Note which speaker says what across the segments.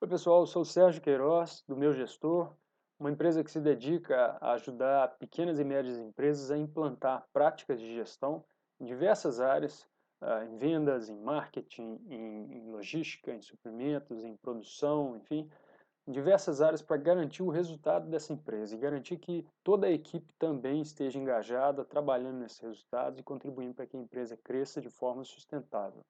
Speaker 1: Oi, pessoal, eu sou o Sérgio Queiroz, do Meu Gestor, uma empresa que se dedica a ajudar pequenas e médias empresas a implantar práticas de gestão em diversas áreas, em vendas, em marketing, em logística, em suprimentos, em produção, enfim, em diversas áreas para garantir o resultado dessa empresa e garantir que toda a equipe também esteja engajada, trabalhando nesses resultados e contribuindo para que a empresa cresça de forma sustentável.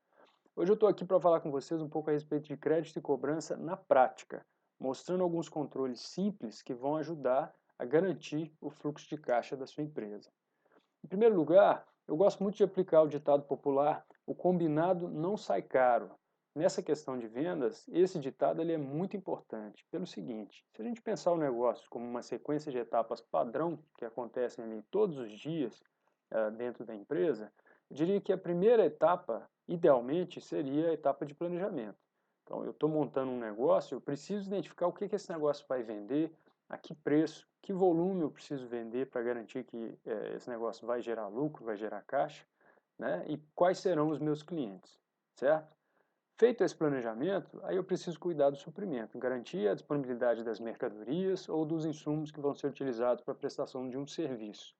Speaker 1: Hoje eu estou aqui para falar com vocês um pouco a respeito de crédito e cobrança na prática, mostrando alguns controles simples que vão ajudar a garantir o fluxo de caixa da sua empresa. Em primeiro lugar, eu gosto muito de aplicar o ditado popular: o combinado não sai caro. Nessa questão de vendas, esse ditado ele é muito importante, pelo seguinte: se a gente pensar o negócio como uma sequência de etapas padrão que acontecem ali todos os dias dentro da empresa, eu diria que a primeira etapa, idealmente, seria a etapa de planejamento. Então, eu estou montando um negócio, eu preciso identificar o que esse negócio vai vender, a que preço, que volume eu preciso vender para garantir que esse negócio vai gerar lucro, vai gerar caixa, né? E quais serão os meus clientes, certo? Feito esse planejamento, aí eu preciso cuidar do suprimento, garantir a disponibilidade das mercadorias ou dos insumos que vão ser utilizados para a prestação de um serviço.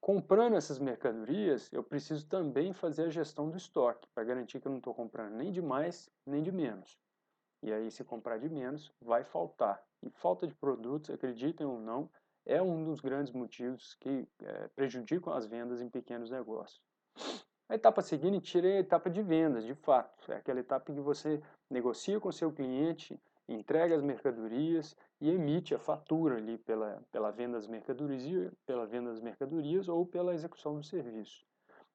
Speaker 1: Comprando essas mercadorias, eu preciso também fazer a gestão do estoque, para garantir que eu não estou comprando nem de mais, nem de menos. E aí, se comprar de menos, vai faltar. E falta de produtos, acreditem ou não, é um dos grandes motivos que prejudicam as vendas em pequenos negócios. A etapa seguinte seria a etapa de vendas, de fato. É aquela etapa em que você negocia com o seu cliente, entrega as mercadorias e emite a fatura ali pela venda das mercadorias ou pela execução do serviço.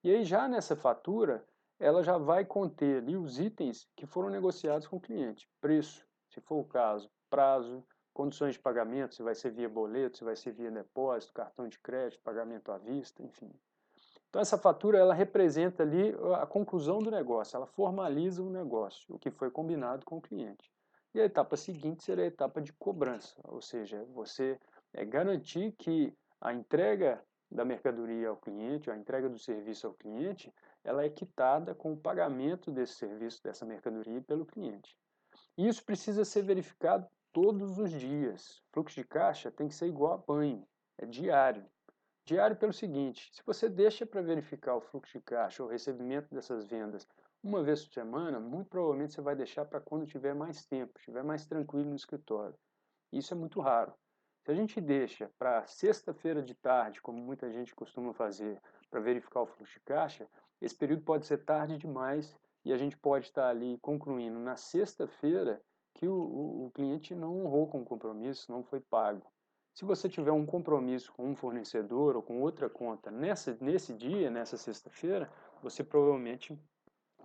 Speaker 1: E aí já nessa fatura, ela já vai conter ali os itens que foram negociados com o cliente. Preço, se for o caso, prazo, condições de pagamento, se vai ser via boleto, se vai ser via depósito, cartão de crédito, pagamento à vista, enfim. Então essa fatura ela representa ali a conclusão do negócio, ela formaliza o negócio, o que foi combinado com o cliente. E a etapa seguinte seria a etapa de cobrança, ou seja, você garantir que a entrega da mercadoria ao cliente, a entrega do serviço ao cliente, ela é quitada com o pagamento desse serviço, dessa mercadoria pelo cliente. E isso precisa ser verificado todos os dias. O fluxo de caixa tem que ser igual a banho, é diário. Diário pelo seguinte: se você deixa para verificar o fluxo de caixa ou o recebimento dessas vendas uma vez por semana, muito provavelmente você vai deixar para quando tiver mais tempo, estiver mais tranquilo no escritório. Isso é muito raro. Se a gente deixa para sexta-feira de tarde, como muita gente costuma fazer, para verificar o fluxo de caixa, esse período pode ser tarde demais e a gente pode estar ali concluindo na sexta-feira que o cliente não honrou com o compromisso, não foi pago. Se você tiver um compromisso com um fornecedor ou com outra conta nesse dia, nessa sexta-feira, você provavelmente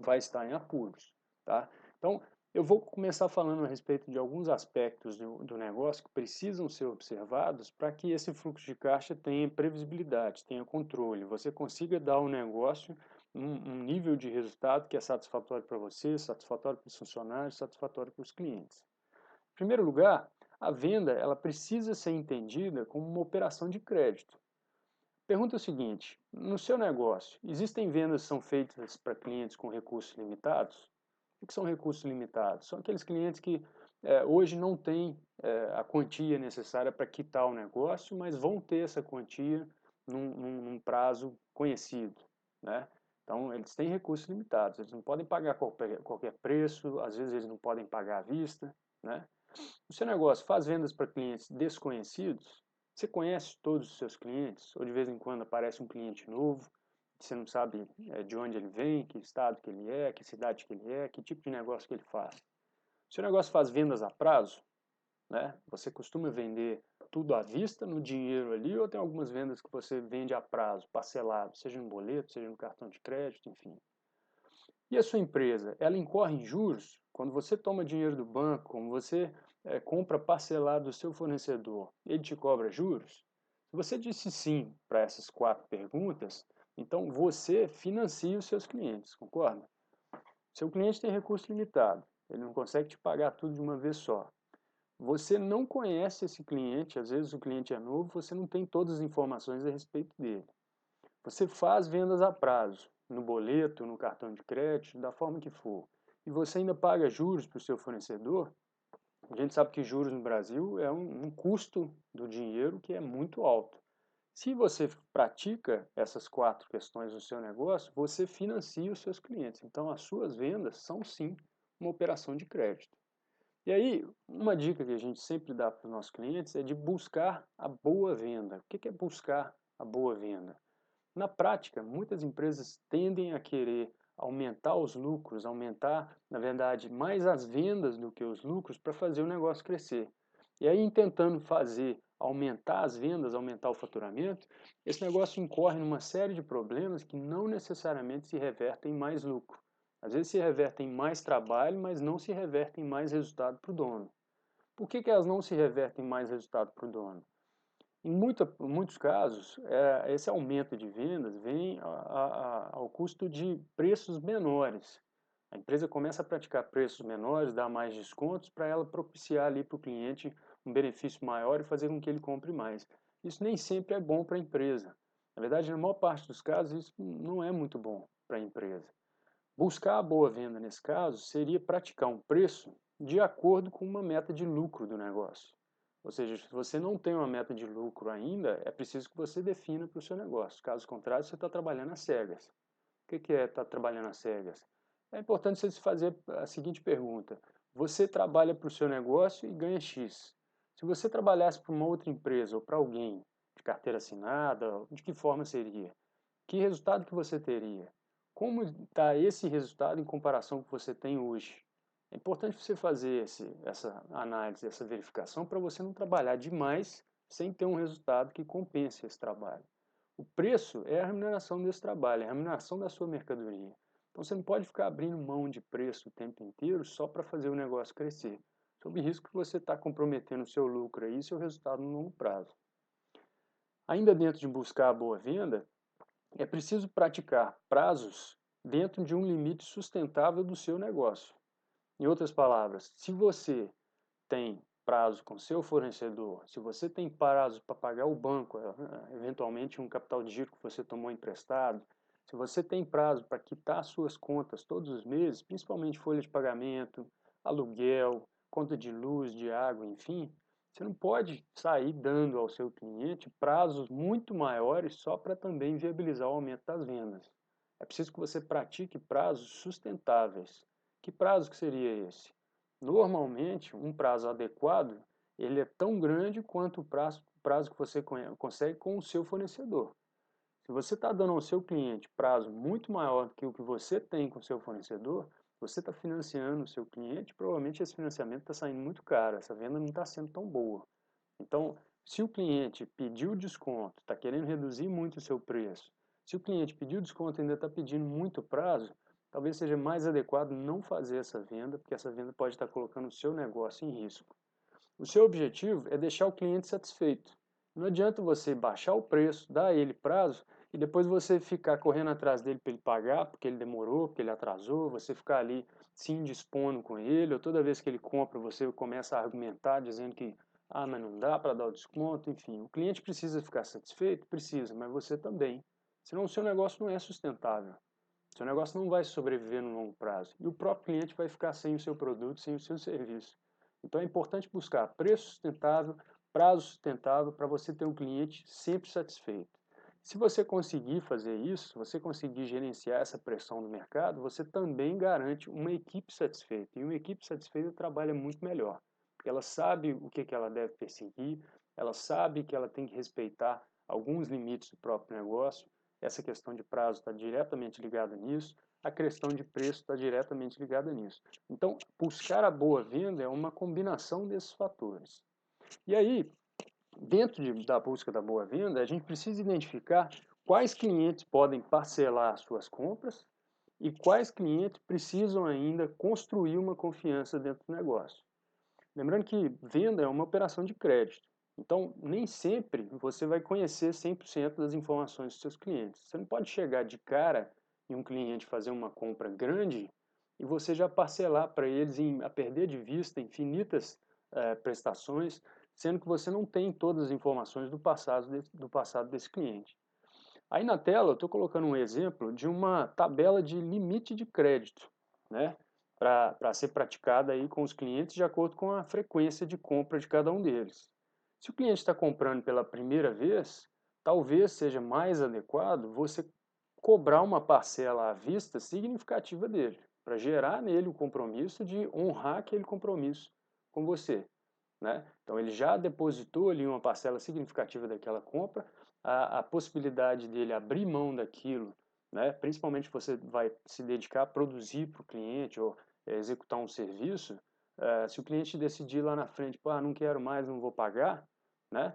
Speaker 1: vai estar em apuros, tá? Então, eu vou começar falando a respeito de alguns aspectos do negócio que precisam ser observados para que esse fluxo de caixa tenha previsibilidade, tenha controle, você consiga dar ao negócio um nível de resultado que é satisfatório para você, satisfatório para os funcionários, satisfatório para os clientes. Em primeiro lugar, a venda ela precisa ser entendida como uma operação de crédito. Pergunta é o seguinte: no seu negócio, existem vendas que são feitas para clientes com recursos limitados? O que são recursos limitados? São aqueles clientes que hoje não têm a quantia necessária para quitar o negócio, mas vão ter essa quantia num prazo conhecido, né? Então, eles têm recursos limitados, eles não podem pagar qualquer preço, às vezes eles não podem pagar à vista, né? O seu negócio faz vendas para clientes desconhecidos? Você conhece todos os seus clientes? Ou de vez em quando aparece um cliente novo, você não sabe de onde ele vem, que estado que ele é, que cidade que ele é, que tipo de negócio que ele faz? O seu negócio faz vendas a prazo, né? Você costuma vender tudo à vista, no dinheiro ali, ou tem algumas vendas que você vende a prazo, parcelado, seja no boleto, seja no cartão de crédito, enfim. E a sua empresa, ela incorre em juros? Quando você toma dinheiro do banco, quando você compra parcelado do seu fornecedor, ele te cobra juros? Se você disse sim para essas quatro perguntas, então você financia os seus clientes, concorda? Seu cliente tem recurso limitado, ele não consegue te pagar tudo de uma vez só. Você não conhece esse cliente, às vezes o cliente é novo, você não tem todas as informações a respeito dele. Você faz vendas a prazo, no boleto, no cartão de crédito, da forma que for, e você ainda paga juros para o seu fornecedor, A gente sabe que juros no Brasil é um custo do dinheiro que é muito alto. Se você pratica essas 4 questões do seu negócio, você financia os seus clientes. Então, as suas vendas são sim uma operação de crédito. E aí, uma dica que a gente sempre dá para os nossos clientes é de buscar a boa venda. O que é buscar a boa venda? Na prática, muitas empresas tendem a querer aumentar os lucros, aumentar, na verdade, mais as vendas do que os lucros para fazer o negócio crescer. E aí, tentando fazer aumentar as vendas, aumentar o faturamento, esse negócio incorre numa série de problemas que não necessariamente se revertem em mais lucro. Às vezes se revertem em mais trabalho, mas não se revertem em mais resultado para o dono. Por que elas não se revertem em mais resultado para o dono? Em muitos casos, esse aumento de vendas vem ao custo de preços menores. A empresa começa a praticar preços menores, dá mais descontos para ela propiciar ali para o cliente um benefício maior e fazer com que ele compre mais. Isso nem sempre é bom para a empresa. Na verdade, na maior parte dos casos, isso não é muito bom para a empresa. Buscar a boa venda nesse caso seria praticar um preço de acordo com uma meta de lucro do negócio. Ou seja, se você não tem uma meta de lucro ainda, é preciso que você defina para o seu negócio. Caso contrário, você está trabalhando às cegas. O que é estar trabalhando às cegas? É importante você se fazer a seguinte pergunta: você trabalha para o seu negócio e ganha X. Se você trabalhasse para uma outra empresa ou para alguém de carteira assinada, de que forma seria? Que resultado que você teria? Como está esse resultado em comparação com o que você tem hoje? É importante você fazer essa análise, essa verificação, para você não trabalhar demais sem ter um resultado que compense esse trabalho. O preço é a remuneração desse trabalho, é a remuneração da sua mercadoria. Então você não pode ficar abrindo mão de preço o tempo inteiro só para fazer o negócio crescer, sob o risco que você está comprometendo o seu lucro aí e seu resultado no longo prazo. Ainda dentro de buscar a boa venda, é preciso praticar prazos dentro de um limite sustentável do seu negócio. Em outras palavras, se você tem prazo com seu fornecedor, se você tem prazo para pagar o banco, eventualmente um capital de giro que você tomou emprestado, se você tem prazo para quitar suas contas todos os meses, principalmente folha de pagamento, aluguel, conta de luz, de água, enfim, você não pode sair dando ao seu cliente prazos muito maiores só para também viabilizar o aumento das vendas. É preciso que você pratique prazos sustentáveis. Que prazo que seria esse? Normalmente, um prazo adequado, ele é tão grande quanto o prazo que você consegue com o seu fornecedor. Se você está dando ao seu cliente prazo muito maior do que o que você tem com o seu fornecedor, você está financiando o seu cliente, provavelmente esse financiamento está saindo muito caro, essa venda não está sendo tão boa. Então, se o cliente pediu desconto, está querendo reduzir muito o seu preço, se o cliente pediu desconto e ainda está pedindo muito prazo, talvez seja mais adequado não fazer essa venda, porque essa venda pode estar colocando o seu negócio em risco. O seu objetivo é deixar o cliente satisfeito. Não adianta você baixar o preço, dar a ele prazo e depois você ficar correndo atrás dele para ele pagar, porque ele demorou, porque ele atrasou, você ficar ali se indispondo com ele, ou toda vez que ele compra você começa a argumentar dizendo que mas não dá para dar o desconto, enfim. O cliente precisa ficar satisfeito? Precisa, mas você também. Senão o seu negócio não é sustentável. Seu negócio não vai sobreviver no longo prazo. E o próprio cliente vai ficar sem o seu produto, sem o seu serviço. Então é importante buscar preço sustentável, prazo sustentável para você ter um cliente sempre satisfeito. Se você conseguir fazer isso, se você conseguir gerenciar essa pressão do mercado, você também garante uma equipe satisfeita. E uma equipe satisfeita trabalha muito melhor, porque ela sabe o que ela deve perseguir, ela sabe que ela tem que respeitar alguns limites do próprio negócio. Essa questão de prazo está diretamente ligada nisso, a questão de preço está diretamente ligada nisso. Então, buscar a boa venda é uma combinação desses fatores. E aí, da busca da boa venda, a gente precisa identificar quais clientes podem parcelar suas compras e quais clientes precisam ainda construir uma confiança dentro do negócio. Lembrando que venda é uma operação de crédito. Então, nem sempre você vai conhecer 100% das informações dos seus clientes. Você não pode chegar de cara em um cliente fazer uma compra grande e você já parcelar para eles a perder de vista infinitas prestações, sendo que você não tem todas as informações do passado desse cliente. Aí na tela eu estou colocando um exemplo de uma tabela de limite de crédito, né? para ser praticada aí com os clientes de acordo com a frequência de compra de cada um deles. Se o cliente está comprando pela primeira vez, talvez seja mais adequado você cobrar uma parcela à vista significativa dele, para gerar nele o compromisso de honrar aquele compromisso com você, né? Então ele já depositou ali uma parcela significativa daquela compra, a possibilidade dele abrir mão daquilo, né? Principalmente se você vai se dedicar a produzir para o cliente ou executar um serviço, se o cliente decidir lá na frente, pô, não quero mais, não vou pagar, né?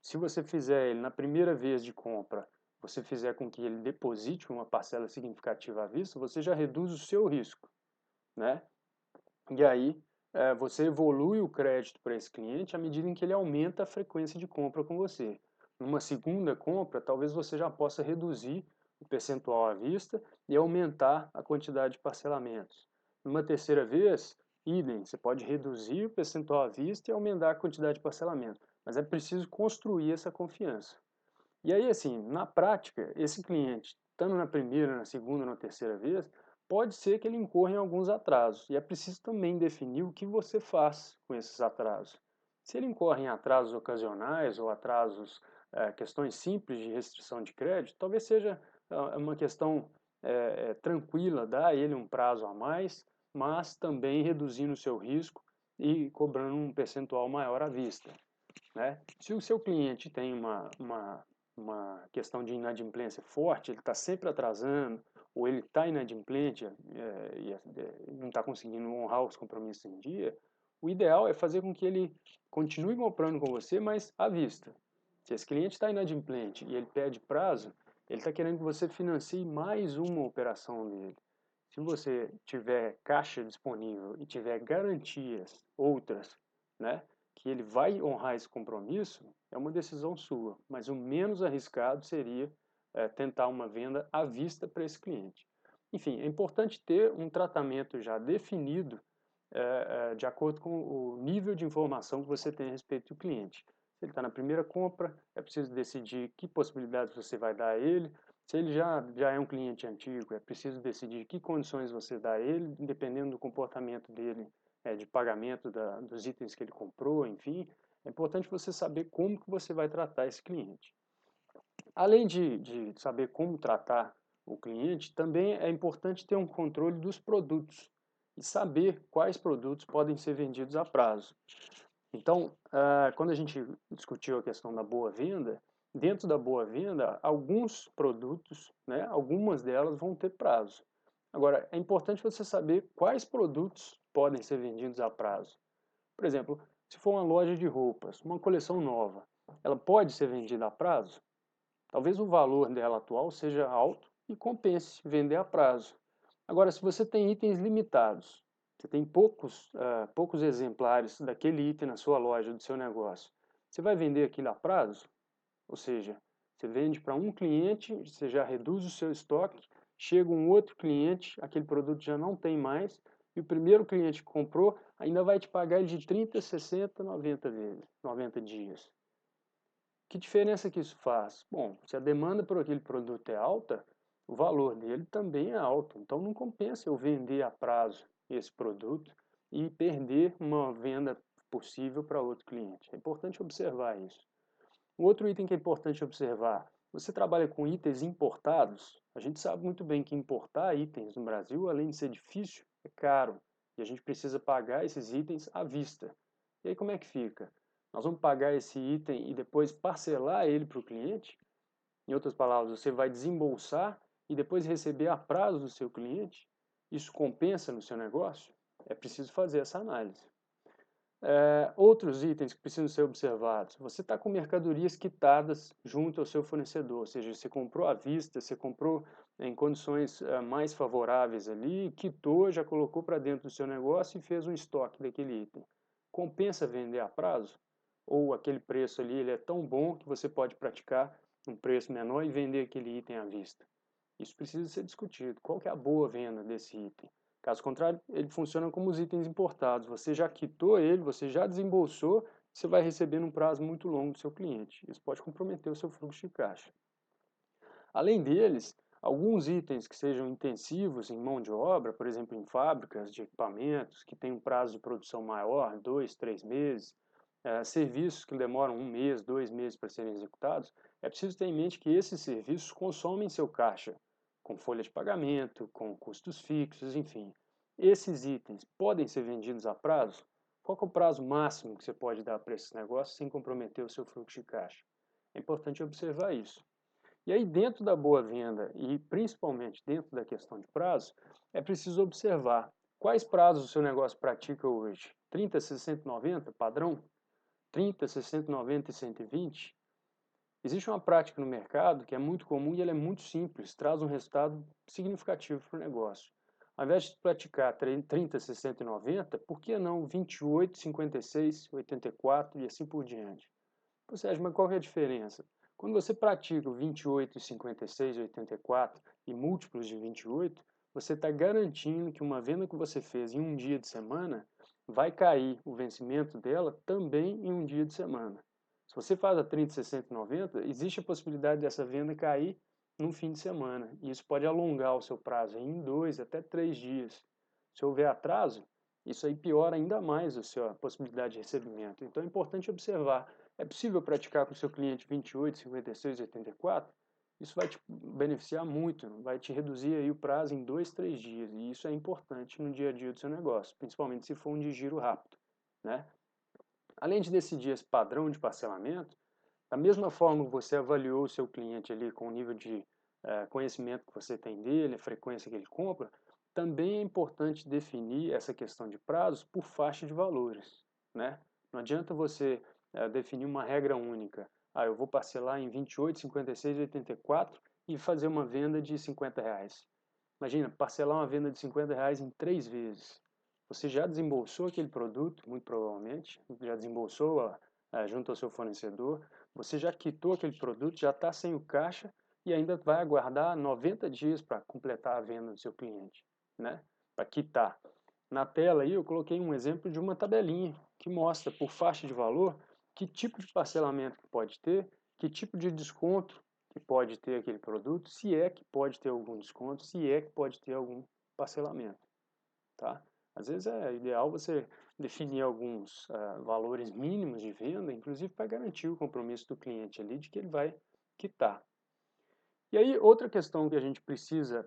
Speaker 1: Se você fizer ele na primeira vez de compra, você fizer com que ele deposite uma parcela significativa à vista, você já reduz o seu risco, né? E aí você evolui o crédito para esse cliente à medida em que ele aumenta a frequência de compra com você. Numa segunda compra, talvez você já possa reduzir o percentual à vista e aumentar a quantidade de parcelamentos. Numa terceira vez, idem, você pode reduzir o percentual à vista e aumentar a quantidade de parcelamento, mas é preciso construir essa confiança. E aí, assim, na prática, esse cliente, estando na primeira, na segunda, na terceira vez, pode ser que ele incorra em alguns atrasos. E é preciso também definir o que você faz com esses atrasos. Se ele incorre em atrasos ocasionais ou atrasos, questões simples de restrição de crédito, talvez seja uma questão tranquila, dar a ele um prazo a mais, mas também reduzindo o seu risco e cobrando um percentual maior à vista, né? Se o seu cliente tem uma questão de inadimplência forte, ele está sempre atrasando, ou ele está inadimplente e não está conseguindo honrar os compromissos em dia, o ideal é fazer com que ele continue comprando com você, mas à vista. Se esse cliente está inadimplente e ele pede prazo, ele está querendo que você financie mais uma operação dele. Se você tiver caixa disponível e tiver garantias outras, né, que ele vai honrar esse compromisso, é uma decisão sua, mas o menos arriscado seria tentar uma venda à vista para esse cliente. Enfim, é importante ter um tratamento já definido de acordo com o nível de informação que você tem a respeito do cliente. Se ele está na primeira compra, é preciso decidir que possibilidades você vai dar a ele. Se ele já é um cliente antigo, é preciso decidir que condições você dá a ele, dependendo do comportamento dele de pagamento dos itens que ele comprou, enfim. É importante você saber como que você vai tratar esse cliente. Além de saber como tratar o cliente, também é importante ter um controle dos produtos e saber quais produtos podem ser vendidos a prazo. Então, quando a gente discutiu a questão da boa venda, dentro da boa venda, alguns produtos, né, algumas delas vão ter prazo. Agora, é importante você saber quais produtos podem ser vendidos a prazo. Por exemplo, se for uma loja de roupas, uma coleção nova, ela pode ser vendida a prazo? Talvez o valor dela atual seja alto e compense vender a prazo. Agora, se você tem itens limitados, você tem poucos exemplares daquele item na sua loja, do seu negócio, você vai vender aquilo a prazo? Ou seja, você vende para um cliente, você já reduz o seu estoque, chega um outro cliente, aquele produto já não tem mais, e o primeiro cliente que comprou ainda vai te pagar ele de 30, 60, 90 vezes, 90 dias. Que diferença que isso faz? Bom, se a demanda por aquele produto é alta, o valor dele também é alto. Então não compensa eu vender a prazo esse produto e perder uma venda possível para outro cliente. É importante observar isso. Um outro item que é importante observar, você trabalha com itens importados, a gente sabe muito bem que importar itens no Brasil, além de ser difícil, é caro. E a gente precisa pagar esses itens à vista. E aí como é que fica? Nós vamos pagar esse item e depois parcelar ele para o cliente? Em outras palavras, você vai desembolsar e depois receber a prazo do seu cliente? Isso compensa no seu negócio? É preciso fazer essa análise. Outros itens que precisam ser observados. Você está com mercadorias quitadas junto ao seu fornecedor, ou seja, você comprou à vista, você comprou em condições mais favoráveis ali, quitou, já colocou para dentro do seu negócio e fez um estoque daquele item. Compensa vender a prazo? Ou aquele preço ali ele é tão bom que você pode praticar um preço menor e vender aquele item à vista? Isso precisa ser discutido. Qual que é a boa venda desse item? Caso contrário, ele funciona como os itens importados. Você já quitou ele, você já desembolsou, você vai receber num prazo muito longo do seu cliente. Isso pode comprometer o seu fluxo de caixa. Além deles, Alguns itens que sejam intensivos em mão de obra, por exemplo, em fábricas de equipamentos, que têm um prazo de produção maior, 2, 3 meses, serviços que demoram 1 mês, 2 meses para serem executados, é preciso ter em mente que esses serviços consomem seu caixa, com folha de pagamento, com custos fixos, enfim. Esses itens podem ser vendidos a prazo? Qual que é o prazo máximo que você pode dar para esses negócios sem comprometer o seu fluxo de caixa? É importante observar isso. E aí, dentro da boa venda e principalmente dentro da questão de prazo, é preciso observar quais prazos o seu negócio pratica hoje. 30, 60, 90, padrão? 30, 60, 90 e 120? Existe uma prática no mercado que é muito comum e ela é muito simples, traz um resultado significativo para o negócio. Ao invés de praticar 30, 60 e 90, por que não 28, 56, 84 e assim por diante? Ou seja, mas qual é a diferença? Quando você pratica o 28, 56, 84 e múltiplos de 28, você está garantindo que uma venda que você fez em um dia de semana vai cair o vencimento dela também em um dia de semana. Se você faz a 30, 60 e 90, existe a possibilidade dessa venda cair num fim de semana. E isso pode alongar o seu prazo em 2 até 3 dias. Se houver atraso, isso aí piora ainda mais a sua possibilidade de recebimento. Então é importante observar. É possível praticar com o seu cliente 28, 56, 84? Isso vai te beneficiar muito, vai te reduzir aí o prazo em 2, 3 dias. E isso é importante no dia a dia do seu negócio, principalmente se for um de giro rápido, né? Além de decidir esse padrão de parcelamento, da mesma forma que você avaliou o seu cliente ali com o nível de conhecimento que você tem dele, a frequência que ele compra, também é importante definir essa questão de prazos por faixa de valores, né? Não adianta você definir uma regra única. Eu vou parcelar em 28, 56, 84 e fazer uma venda de R$ 50. Imagina, parcelar uma venda de R$ 50 em 3 vezes. Você já desembolsou aquele produto, muito provavelmente, já desembolsou junto ao seu fornecedor, você já quitou aquele produto, já está sem o caixa e ainda vai aguardar 90 dias para completar a venda do seu cliente, né? Para quitar. Na tela aí eu coloquei um exemplo de uma tabelinha que mostra por faixa de valor que tipo de parcelamento que pode ter, que tipo de desconto que pode ter aquele produto, se é que pode ter algum desconto, se é que pode ter algum parcelamento, tá? Às vezes é ideal você definir alguns valores mínimos de venda, inclusive para garantir o compromisso do cliente ali de que ele vai quitar. E aí outra questão que a gente precisa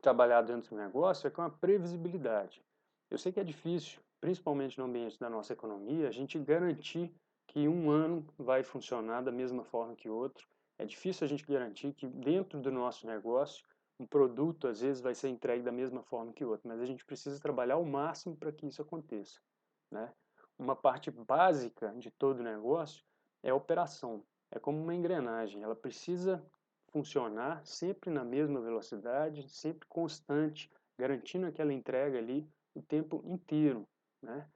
Speaker 1: trabalhar dentro do negócio é com a previsibilidade. Eu sei que é difícil, principalmente no ambiente da nossa economia, a gente garantir que um ano vai funcionar da mesma forma que o outro. É difícil a gente garantir que dentro do nosso negócio um produto às vezes vai ser entregue da mesma forma que o outro, mas a gente precisa trabalhar ao máximo para que isso aconteça, né? Uma parte básica de todo negócio é a operação. É como uma engrenagem, ela precisa funcionar sempre na mesma velocidade, sempre constante, garantindo aquela entrega ali o tempo inteiro, né?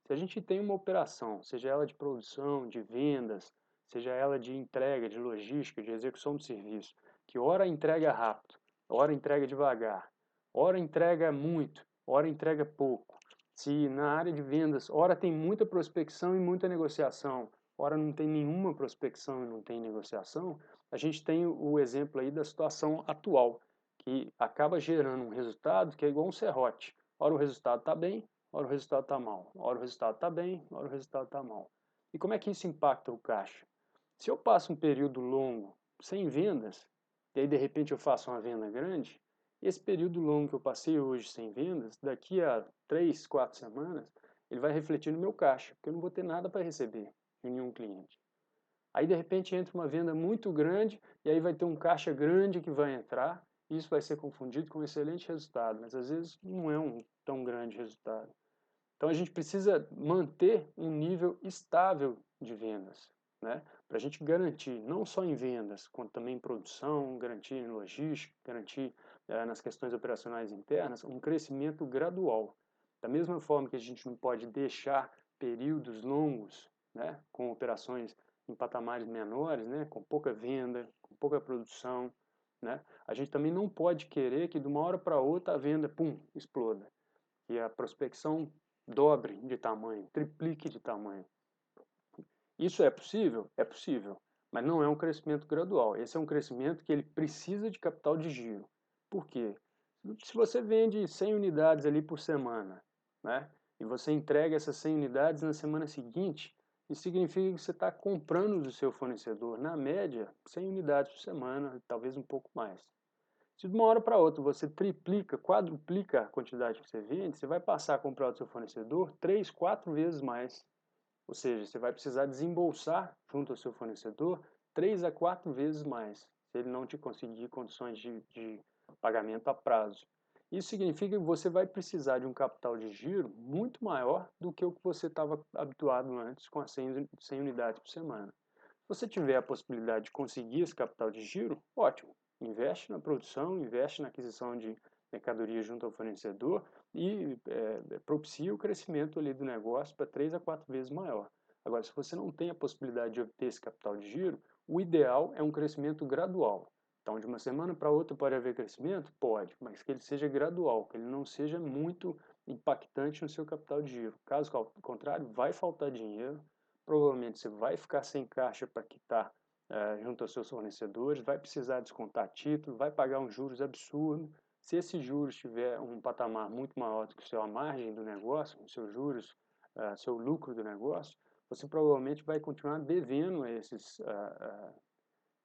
Speaker 1: Se a gente tem uma operação, seja ela de produção, de vendas, seja ela de entrega, de logística, de execução de serviço, que hora entrega rápido, hora entrega devagar, hora entrega muito, hora entrega pouco. Se na área de vendas, hora tem muita prospecção e muita negociação, hora não tem nenhuma prospecção e não tem negociação, a gente tem o exemplo aí da situação atual, que acaba gerando um resultado que é igual um serrote. Ora o resultado está bem, ora o resultado está mal. Ora o resultado está bem, ora o resultado está mal. E como é que isso impacta o caixa? Se eu passo um período longo sem vendas, e aí de repente eu faço uma venda grande, esse período longo que eu passei hoje sem vendas, daqui a 3, 4 semanas, ele vai refletir no meu caixa, porque eu não vou ter nada para receber de nenhum cliente. Aí de repente entra uma venda muito grande e aí vai ter um caixa grande que vai entrar, e isso vai ser confundido com um excelente resultado, mas às vezes não é um tão grande resultado. Então a gente precisa manter um nível estável de vendas, né? Para a gente garantir, não só em vendas, quanto também em produção, garantir em logística, garantir nas questões operacionais internas, um crescimento gradual. Da mesma forma que a gente não pode deixar períodos longos, né, com operações em patamares menores, né, com pouca venda, com pouca produção, né, a gente também não pode querer que de uma hora para outra a venda, pum, exploda. E a prospecção dobre de tamanho, triplique de tamanho. Isso é possível? É possível. mas não é um crescimento gradual. Esse é um crescimento que ele precisa de capital de giro. Por quê? Se você vende 100 unidades ali por semana, né, e você entrega essas 100 unidades na semana seguinte, isso significa que você está comprando do seu fornecedor, na média, 100 unidades por semana, talvez um pouco mais. Se de uma hora para outra você triplica, quadruplica a quantidade que você vende, você vai passar a comprar do seu fornecedor 3, 4 vezes mais. Ou seja, você vai precisar desembolsar junto ao seu fornecedor 3 a 4 vezes mais, se ele não te conseguir condições de pagamento a prazo. Isso significa que você vai precisar de um capital de giro muito maior do que o que você estava habituado antes com as 100 unidades por semana. Se você tiver a possibilidade de conseguir esse capital de giro, ótimo. Investe na produção, investe na aquisição de mercadoria junto ao fornecedor e propicia o crescimento ali do negócio para 3 a 4 vezes maior. Agora, se você não tem a possibilidade de obter esse capital de giro, o ideal é um crescimento gradual. Então, de uma semana para outra pode haver crescimento? Pode, mas que ele seja gradual, que ele não seja muito impactante no seu capital de giro. Caso contrário, vai faltar dinheiro, provavelmente você vai ficar sem caixa para quitar junto aos seus fornecedores, vai precisar descontar título, vai pagar uns juros absurdos. Se esses juros tiver um patamar muito maior do que a sua margem do negócio, os seus juros, seu lucro do negócio, você provavelmente vai continuar devendo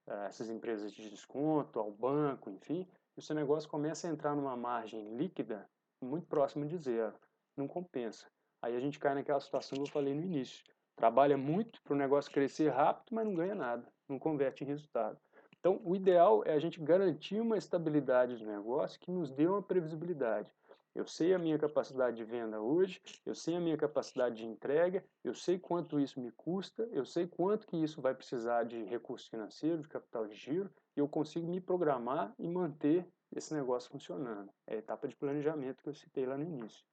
Speaker 1: essas empresas de desconto, ao banco, enfim, e o seu negócio começa a entrar numa margem líquida muito próxima de zero. Não compensa. Aí a gente cai naquela situação que eu falei no início. Trabalha muito para o negócio crescer rápido, mas não ganha nada, não converte em resultado. Então, o ideal é a gente garantir uma estabilidade do negócio que nos dê uma previsibilidade. Eu sei a minha capacidade de venda hoje, eu sei a minha capacidade de entrega, eu sei quanto isso me custa, eu sei quanto que isso vai precisar de recurso financeiro, de capital de giro, e eu consigo me programar e manter esse negócio funcionando. É a etapa de planejamento que eu citei lá no início.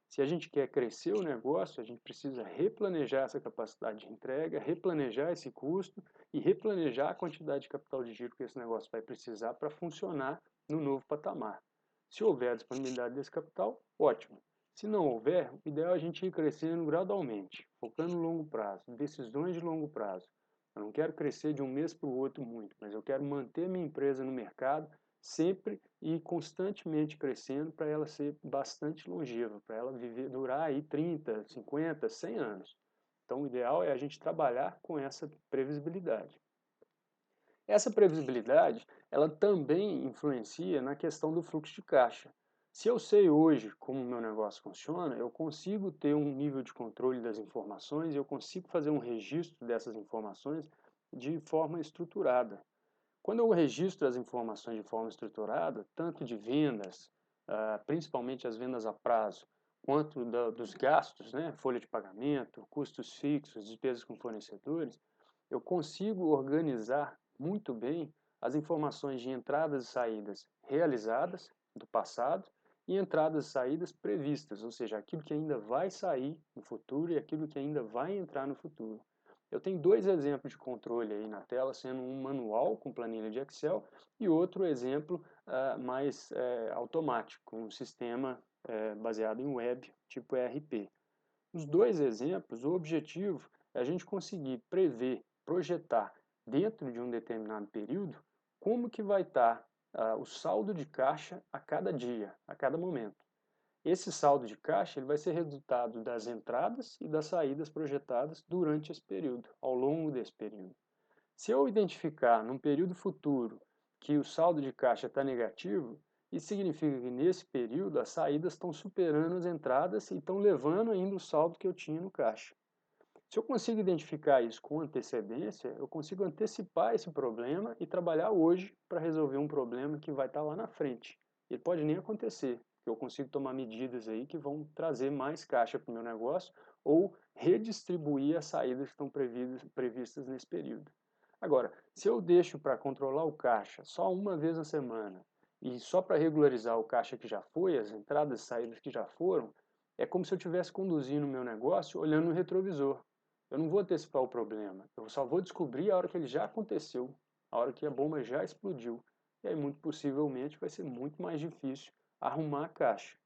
Speaker 1: Se a gente quer crescer o negócio, a gente precisa replanejar essa capacidade de entrega, replanejar esse custo e replanejar a quantidade de capital de giro que esse negócio vai precisar para funcionar no novo patamar. Se houver a disponibilidade desse capital, ótimo. Se não houver, o ideal é a gente ir crescendo gradualmente, focando no longo prazo, decisões de longo prazo. Eu não quero crescer de um mês para o outro muito, mas eu quero manter minha empresa no mercado sempre e constantemente crescendo para ela ser bastante longeva, para ela durar aí 30, 50, 100 anos. Então, o ideal é a gente trabalhar com essa previsibilidade. Essa previsibilidade, ela também influencia na questão do fluxo de caixa. Se eu sei hoje como o meu negócio funciona, eu consigo ter um nível de controle das informações, eu consigo fazer um registro dessas informações de forma estruturada. Quando eu registro as informações de forma estruturada, tanto de vendas, principalmente as vendas a prazo, quanto dos gastos, né, folha de pagamento, custos fixos, despesas com fornecedores, eu consigo organizar muito bem as informações de entradas e saídas realizadas do passado e entradas e saídas previstas, ou seja, aquilo que ainda vai sair no futuro e aquilo que ainda vai entrar no futuro. Eu tenho dois exemplos de controle aí na tela, sendo um manual com planilha de Excel e outro exemplo mais automático, um sistema baseado em web, tipo ERP. Nos dois exemplos, o objetivo é a gente conseguir prever, projetar dentro de um determinado período como que vai estar o saldo de caixa a cada dia, a cada momento. Esse saldo de caixa ele vai ser resultado das entradas e das saídas projetadas durante esse período, ao longo desse período. Se eu identificar num período futuro que o saldo de caixa está negativo, isso significa que nesse período as saídas estão superando as entradas e estão levando ainda o saldo que eu tinha no caixa. Se eu consigo identificar isso com antecedência, eu consigo antecipar esse problema e trabalhar hoje para resolver um problema que vai estar lá na frente. Ele pode nem acontecer, porque eu consigo tomar medidas aí que vão trazer mais caixa para o meu negócio ou redistribuir as saídas que estão previstas nesse período. Agora, se eu deixo para controlar o caixa só uma vez na semana e só para regularizar o caixa que já foi, as entradas e saídas que já foram, é como se eu estivesse conduzindo o meu negócio olhando no retrovisor. Eu não vou antecipar o problema, eu só vou descobrir a hora que ele já aconteceu, a hora que a bomba já explodiu. E aí, muito possivelmente, vai ser muito mais difícil arrumar a caixa.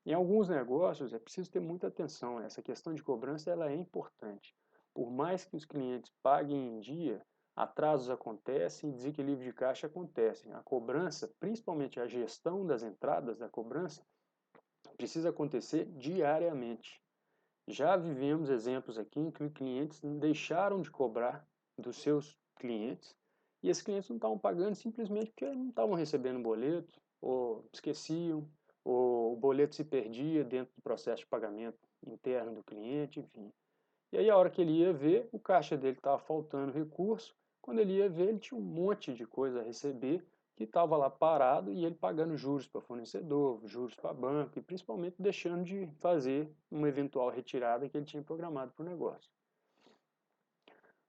Speaker 1: Em alguns negócios, é preciso ter muita atenção. Essa questão de cobrança ela é importante. Por mais que os clientes paguem em dia, atrasos acontecem, desequilíbrio de caixa acontecem. A cobrança, principalmente a gestão das entradas da cobrança, precisa acontecer diariamente. Já vivemos exemplos aqui em que clientes deixaram de cobrar dos seus clientes e esses clientes não estavam pagando simplesmente porque não estavam recebendo boleto, ou esqueciam, ou o boleto se perdia dentro do processo de pagamento interno do cliente, enfim. E aí a hora que ele ia ver, o caixa dele estava faltando recurso, quando ele ia ver, ele tinha um monte de coisa a receber que estava lá parado e ele pagando juros para fornecedor, juros para banco e principalmente deixando de fazer uma eventual retirada que ele tinha programado para o negócio.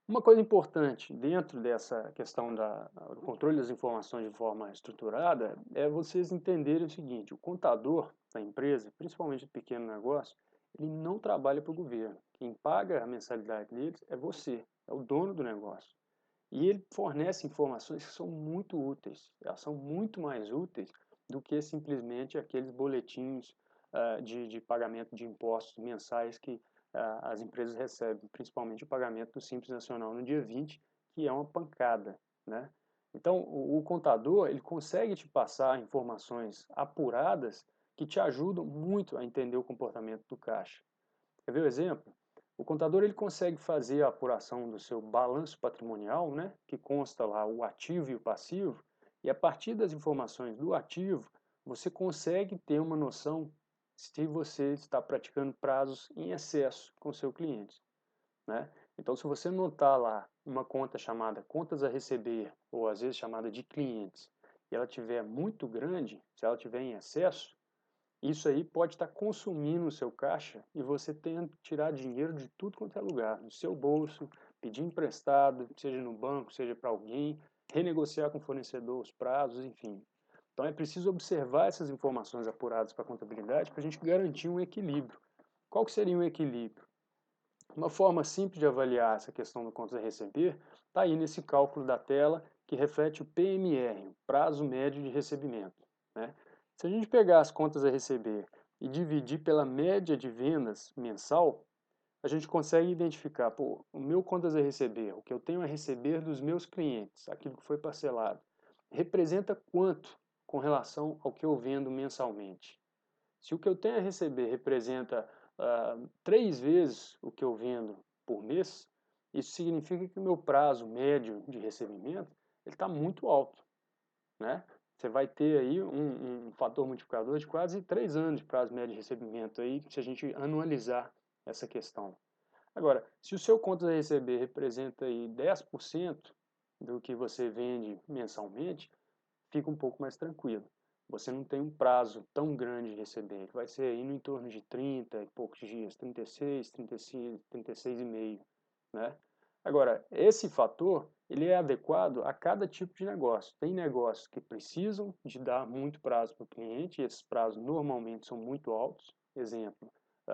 Speaker 1: Uma coisa importante dentro dessa questão do controle das informações de forma estruturada é vocês entenderem o seguinte: o contador da empresa, principalmente do pequeno negócio, ele não trabalha para o governo. Quem paga a mensalidade deles é você, é o dono do negócio. E ele fornece informações que são muito úteis, elas são muito mais úteis do que simplesmente aqueles boletins de pagamento de impostos mensais que as empresas recebem, principalmente o pagamento do Simples Nacional no dia 20, que é uma pancada, né? Então, o contador, ele consegue te passar informações apuradas que te ajudam muito a entender o comportamento do caixa. Quer ver o exemplo? O contador ele consegue fazer a apuração do seu balanço patrimonial, né, que consta lá o ativo e o passivo, e a partir das informações do ativo, você consegue ter uma noção se você está praticando prazos em excesso com o seu cliente, né? Então, se você notar lá uma conta chamada contas a receber, ou às vezes chamada de clientes, e ela tiver muito grande, se ela tiver em excesso, isso aí pode estar consumindo o seu caixa e você tendo que tirar dinheiro de tudo quanto é lugar, do seu bolso, pedir emprestado, seja no banco, seja para alguém, renegociar com o fornecedor os prazos, enfim. Então é preciso observar essas informações apuradas para a contabilidade para a gente garantir um equilíbrio. Qual que seria um equilíbrio? Uma forma simples de avaliar essa questão do contas a receber está aí nesse cálculo da tela que reflete o PMR, o prazo médio de recebimento, né? Se a gente pegar as contas a receber e dividir pela média de vendas mensal, a gente consegue identificar, pô, o meu contas a receber, o que eu tenho a receber dos meus clientes, aquilo que foi parcelado, representa quanto com relação ao que eu vendo mensalmente? Se o que eu tenho a receber representa 3 vezes o que eu vendo por mês, isso significa que o meu prazo médio de recebimento está muito alto, né? Você vai ter aí um fator multiplicador de quase 3 anos de prazo médio de recebimento aí, se a gente anualizar essa questão. Agora, se o seu contas a receber representa aí 10% do que você vende mensalmente, fica um pouco mais tranquilo. Você não tem um prazo tão grande de receber, vai ser aí no entorno de 30 e poucos dias, 36, 35, 36 e meio, né? Agora, esse fator, ele é adequado a cada tipo de negócio. Tem negócios que precisam de dar muito prazo para o cliente, e esses prazos normalmente são muito altos. Exemplo,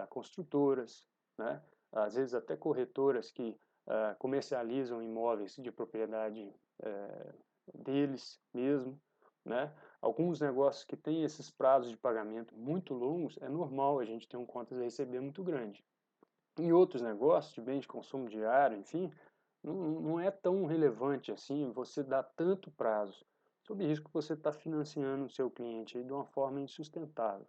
Speaker 1: construtoras, né? Às vezes até corretoras que comercializam imóveis de propriedade deles mesmo, né? Alguns negócios que têm esses prazos de pagamento muito longos, é normal a gente ter um contas a receber muito grande. Em outros negócios, de bens de consumo diário, enfim, não é tão relevante assim você dar tanto prazo, sob risco que você está financiando o seu cliente aí de uma forma insustentável.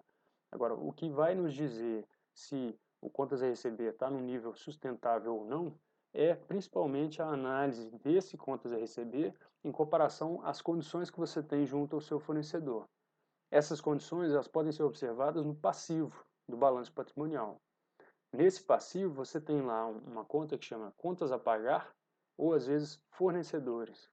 Speaker 1: Agora, o que vai nos dizer se o contas a receber está no nível sustentável ou não é principalmente a análise desse contas a receber em comparação às condições que você tem junto ao seu fornecedor. Essas condições elas podem ser observadas no passivo do balanço patrimonial. Nesse passivo você tem lá uma conta que chama contas a pagar ou às vezes fornecedores.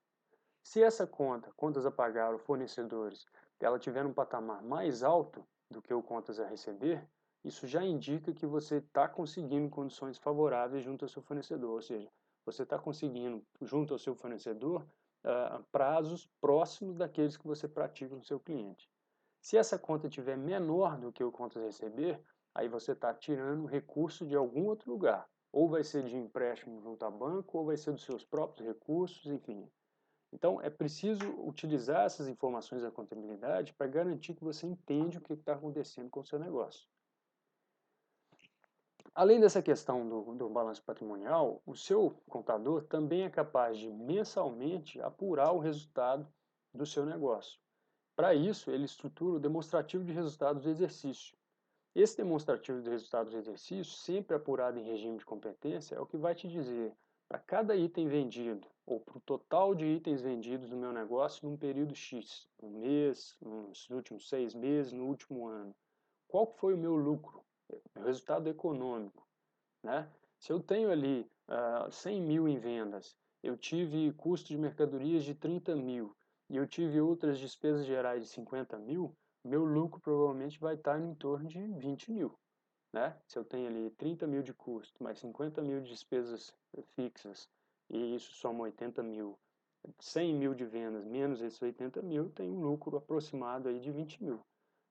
Speaker 1: Se essa conta, contas a pagar ou fornecedores, ela tiver um patamar mais alto do que o contas a receber, isso já indica que você está conseguindo condições favoráveis junto ao seu fornecedor, ou seja, você está conseguindo junto ao seu fornecedor prazos próximos daqueles que você pratica no seu cliente. Se essa conta tiver menor do que o contas a receber, aí você está tirando recurso de algum outro lugar. Ou vai ser de empréstimo junto a banco, ou vai ser dos seus próprios recursos, enfim. Então, é preciso utilizar essas informações da contabilidade para garantir que você entende o que está acontecendo com o seu negócio. Além dessa questão do balanço patrimonial, o seu contador também é capaz de mensalmente apurar o resultado do seu negócio. Para isso, ele estrutura o demonstrativo de resultados do exercício. Esse demonstrativo de resultados do exercício, sempre apurado em regime de competência, é o que vai te dizer, para cada item vendido, ou para o total de itens vendidos no meu negócio num período X, um mês, nos últimos 6 meses, no último ano, qual foi o meu lucro, o resultado econômico, né? Se eu tenho ali 100 mil em vendas, eu tive custo de mercadorias de 30 mil e eu tive outras despesas gerais de 50 mil, meu lucro provavelmente vai estar em torno de 20 mil, né? Se eu tenho ali 30 mil de custo, mais 50 mil de despesas fixas, e isso soma 80 mil, 100 mil de vendas menos esses 80 mil, tem um lucro aproximado aí de 20 mil.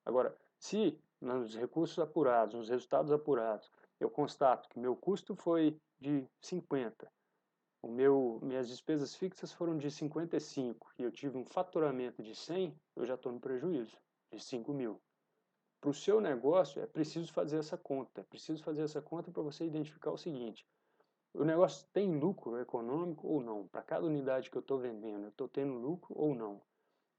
Speaker 1: Agora, se nos recursos apurados, nos resultados apurados, eu constato que meu custo foi de 50, minhas despesas fixas foram de 55 e eu tive um faturamento de 100, eu já estou no prejuízo de 5 mil. Para o seu negócio é preciso fazer essa conta, para você identificar o seguinte: o negócio tem lucro econômico ou não? Para cada unidade que eu estou vendendo, eu estou tendo lucro ou não?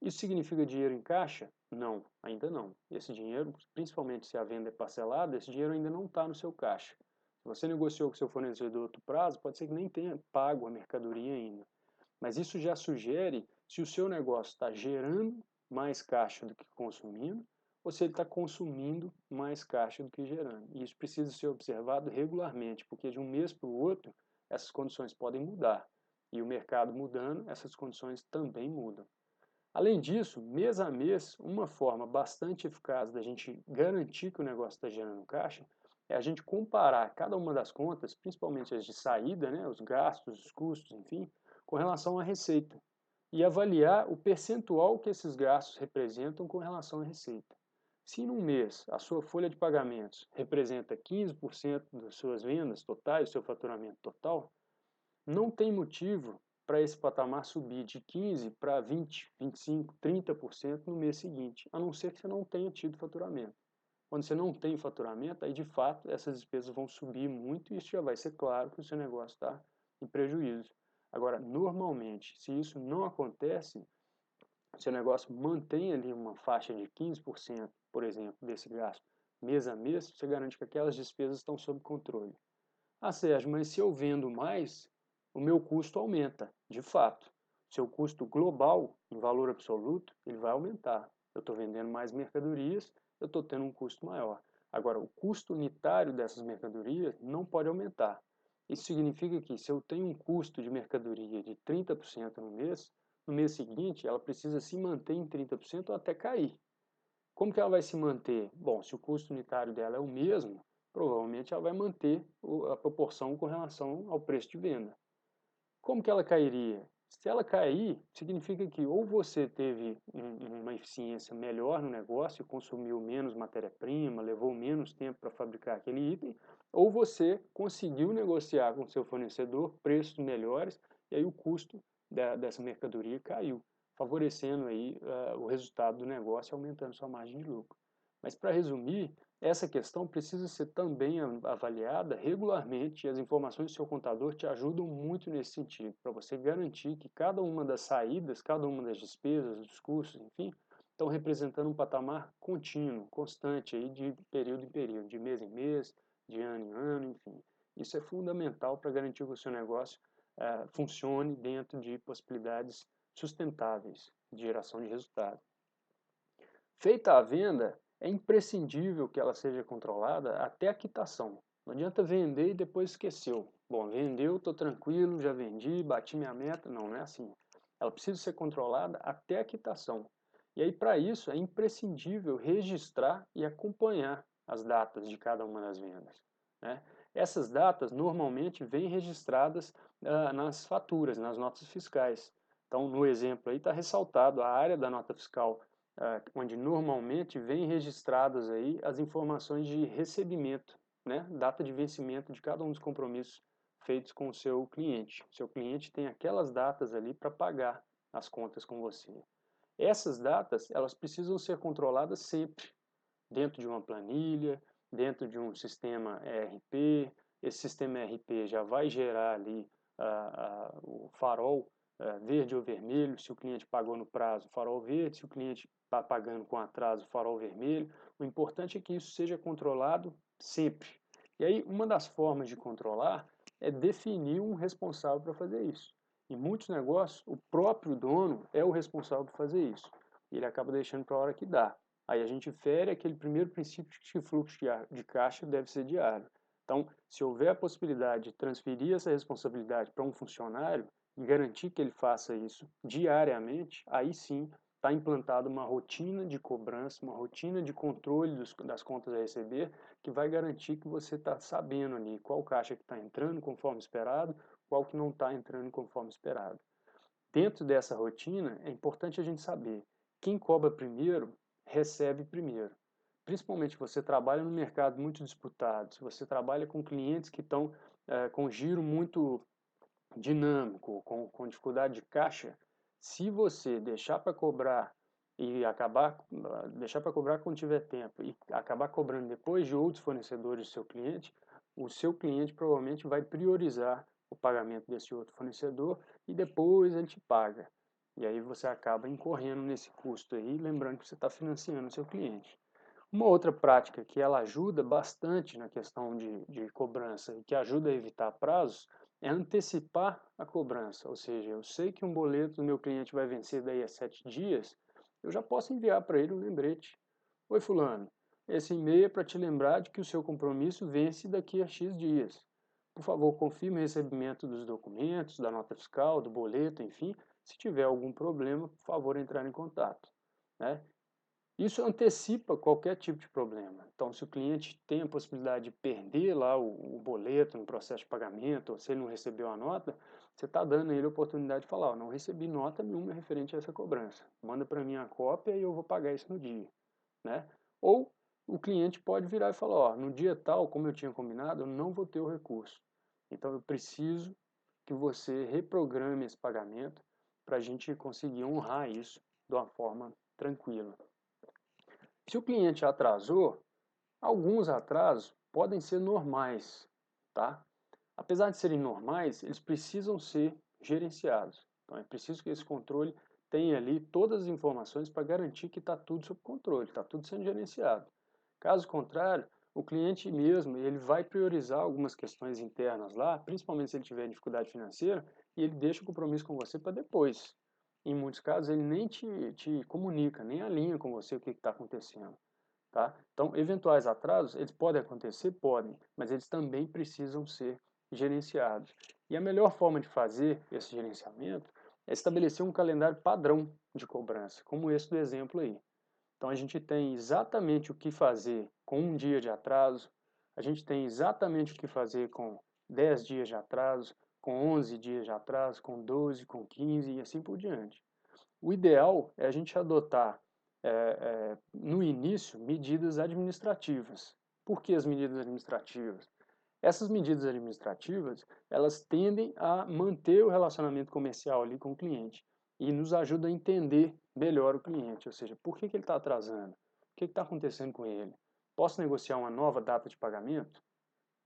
Speaker 1: Isso significa dinheiro em caixa? Não, ainda não. Esse dinheiro, principalmente se a venda é parcelada, esse dinheiro ainda não está no seu caixa. Se você negociou com seu fornecedor outro prazo, pode ser que nem tenha pago a mercadoria ainda. Mas isso já sugere se o seu negócio está gerando mais caixa do que consumindo, ou se ele está consumindo mais caixa do que gerando. E isso precisa ser observado regularmente, porque de um mês para o outro, essas condições podem mudar. E o mercado mudando, essas condições também mudam. Além disso, mês a mês, uma forma bastante eficaz da gente garantir que o negócio está gerando caixa é a gente comparar cada uma das contas, principalmente as de saída, né, os gastos, os custos, enfim, com relação à receita e avaliar o percentual que esses gastos representam com relação à receita. Se num mês a sua folha de pagamentos representa 15% das suas vendas totais, do seu faturamento total, não tem motivo para esse patamar subir de 15 para 20, 25, 30% no mês seguinte, a não ser que você não tenha tido faturamento. Quando você não tem faturamento, aí de fato essas despesas vão subir muito e isso já vai ser claro que o seu negócio está em prejuízo. Agora, normalmente, se isso não acontece, o seu negócio mantém ali uma faixa de 15%, por exemplo, desse gasto mês a mês, você garante que aquelas despesas estão sob controle. Ah, Sérgio, mas se eu vendo mais, o meu custo aumenta. De fato, seu custo global, em valor absoluto, ele vai aumentar. Eu estou vendendo mais mercadorias, eu estou tendo um custo maior. Agora, o custo unitário dessas mercadorias não pode aumentar. Isso significa que se eu tenho um custo de mercadoria de 30% no mês seguinte ela precisa se manter em 30% ou até cair. Como que ela vai se manter? Bom, se o custo unitário dela é o mesmo, provavelmente ela vai manter a proporção com relação ao preço de venda. Como que ela cairia? Se ela cair, significa que ou você teve uma eficiência melhor no negócio, consumiu menos matéria-prima, levou menos tempo para fabricar aquele item, ou você conseguiu negociar com seu fornecedor preços melhores e aí o custo dessa mercadoria caiu, favorecendo aí o resultado do negócio, aumentando sua margem de lucro. Mas para resumir, essa questão precisa ser também avaliada regularmente e as informações do seu contador te ajudam muito nesse sentido, para você garantir que cada uma das saídas, cada uma das despesas, dos custos, enfim, estão representando um patamar contínuo, constante, aí de período em período, de mês em mês, de ano em ano, enfim. Isso é fundamental para garantir que o seu negócio funcione dentro de possibilidades sustentáveis de geração de resultado. Feita a venda, é imprescindível que ela seja controlada até a quitação. Não adianta vender e depois esqueceu. Bom, vendeu, estou tranquilo, já vendi, bati minha meta. Não, não é assim. Ela precisa ser controlada até a quitação. E aí, para isso, é imprescindível registrar e acompanhar as datas de cada uma das vendas, né? Essas datas normalmente vêm registradas nas faturas, nas notas fiscais. Então, no exemplo aí está ressaltado a área da nota fiscal onde normalmente vêm registradas aí as informações de recebimento, né? Data de vencimento de cada um dos compromissos feitos com o seu cliente. O seu cliente tem aquelas datas ali para pagar as contas com você. Essas datas, elas precisam ser controladas sempre, dentro de uma planilha, dentro de um sistema ERP. Esse sistema ERP já vai gerar ali o farol verde ou vermelho, se o cliente pagou no prazo, farol verde, se o cliente está pagando com atraso, farol vermelho. O importante é que isso seja controlado sempre. E aí, uma das formas de controlar é definir um responsável para fazer isso. Em muitos negócios, o próprio dono é o responsável por fazer isso. E ele acaba deixando para a hora que dá. Aí a gente fere aquele primeiro princípio de que fluxo de caixa deve ser diário. Então, se houver a possibilidade de transferir essa responsabilidade para um funcionário e garantir que ele faça isso diariamente, aí sim está implantada uma rotina de cobrança, uma rotina de controle das contas a receber, que vai garantir que você está sabendo ali qual caixa que está entrando conforme esperado, qual que não está entrando conforme esperado. Dentro dessa rotina, é importante a gente saber quem cobra primeiro, recebe primeiro. Principalmente se você trabalha num mercado muito disputado, se você trabalha com clientes que estão com giro muito dinâmico, com dificuldade de caixa, se você deixar para cobrar e deixar para cobrar quando tiver tempo e acabar cobrando depois de outros fornecedores do seu cliente, o seu cliente provavelmente vai priorizar o pagamento desse outro fornecedor e depois ele te paga. E aí você acaba incorrendo nesse custo aí, lembrando que você está financiando o seu cliente. Uma outra prática que ela ajuda bastante na questão de cobrança e que ajuda a evitar prazos é antecipar a cobrança. Ou seja, eu sei que um boleto do meu cliente vai vencer daí a 7 dias, eu já posso enviar para ele um lembrete. Oi, fulano, esse e-mail é para te lembrar de que o seu compromisso vence daqui a X dias. Por favor, confirme o recebimento dos documentos, da nota fiscal, do boleto, enfim. Se tiver algum problema, por favor, entrar em contato. Né? Isso antecipa qualquer tipo de problema. Então, se o cliente tem a possibilidade de perder lá o boleto no processo de pagamento, ou se ele não recebeu a nota, você está dando a ele a oportunidade de falar, não recebi nota nenhuma referente a essa cobrança. Manda para mim a cópia e eu vou pagar isso no dia. Né? Ou o cliente pode virar e falar, ó, no dia tal, como eu tinha combinado, eu não vou ter o recurso. Então, eu preciso que você reprograme esse pagamento para a gente conseguir honrar isso de uma forma tranquila. Se o cliente atrasou, alguns atrasos podem ser normais, tá? Apesar de serem normais, eles precisam ser gerenciados. Então é preciso que esse controle tenha ali todas as informações para garantir que está tudo sob controle, está tudo sendo gerenciado. Caso contrário, o cliente mesmo ele vai priorizar algumas questões internas lá, principalmente se ele tiver dificuldade financeira, e ele deixa o compromisso com você para depois. Em muitos casos, ele nem te comunica, nem alinha com você o que está acontecendo. Tá? Então, eventuais atrasos, eles podem acontecer? Podem, mas eles também precisam ser gerenciados. E a melhor forma de fazer esse gerenciamento é estabelecer um calendário padrão de cobrança, como esse do exemplo aí. Então, a gente tem exatamente o que fazer com um dia de atraso, a gente tem exatamente o que fazer com 10 dias de atraso, com 11 dias de atraso, com 12, com 15 e assim por diante. O ideal é a gente adotar, no início, medidas administrativas. Por que as medidas administrativas? Essas medidas administrativas, elas tendem a manter o relacionamento comercial ali com o cliente e nos ajuda a entender melhor o cliente, ou seja, por que ele está atrasando? O que está acontecendo com ele? Posso negociar uma nova data de pagamento?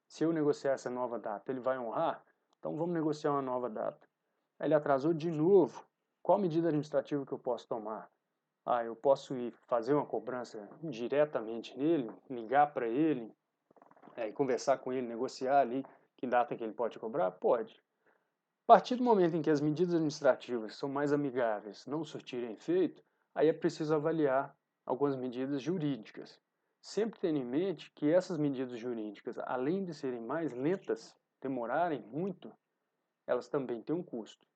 Speaker 1: Se eu negociar essa nova data, ele vai honrar? Então vamos negociar uma nova data. Ele atrasou de novo. Qual medida administrativa que eu posso tomar? Ah, eu posso ir fazer uma cobrança diretamente nele, ligar para ele, e conversar com ele, negociar ali que data que ele pode cobrar? Pode. A partir do momento em que as medidas administrativas são mais amigáveis, não surtirem efeito, aí é preciso avaliar algumas medidas jurídicas. Sempre tendo em mente que essas medidas jurídicas, além de serem mais lentas, demorarem muito, elas também têm um custo.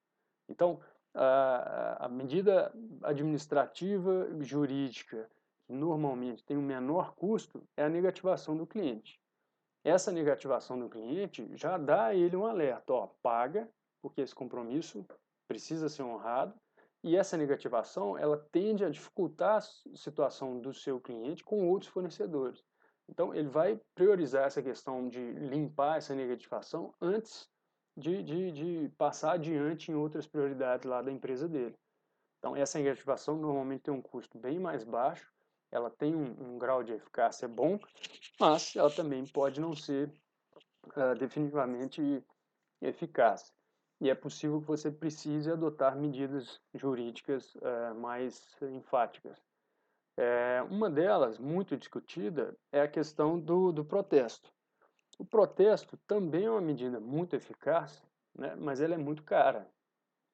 Speaker 1: Então, a medida administrativa jurídica, que normalmente tem um menor custo, é a negativação do cliente. Essa negativação do cliente já dá a ele um alerta, ó, paga, porque esse compromisso precisa ser honrado, e essa negativação, ela tende a dificultar a situação do seu cliente com outros fornecedores. Então, ele vai priorizar essa questão de limpar essa negativação antes de passar adiante em outras prioridades lá da empresa dele. Então, essa negativação normalmente tem um custo bem mais baixo ela tem um grau de eficácia bom, mas ela também pode não ser definitivamente eficaz. E é possível que você precise adotar medidas jurídicas mais enfáticas. Uma delas, muito discutida, é a questão do protesto. O protesto também é uma medida muito eficaz, né, mas ela é muito cara.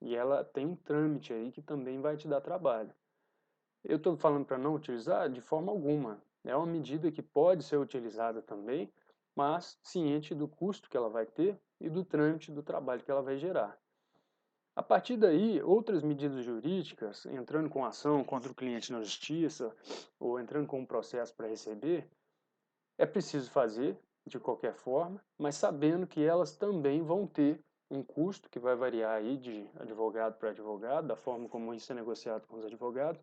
Speaker 1: E ela tem um trâmite aí que também vai te dar trabalho. Eu estou falando para não utilizar de forma alguma. É uma medida que pode ser utilizada também, mas ciente do custo que ela vai ter e do trâmite do trabalho que ela vai gerar. A partir daí, outras medidas jurídicas, entrando com ação contra o cliente na justiça ou entrando com um processo para receber, é preciso fazer de qualquer forma, mas sabendo que elas também vão ter um custo que vai variar aí de advogado para advogado, da forma como isso é negociado com os advogados,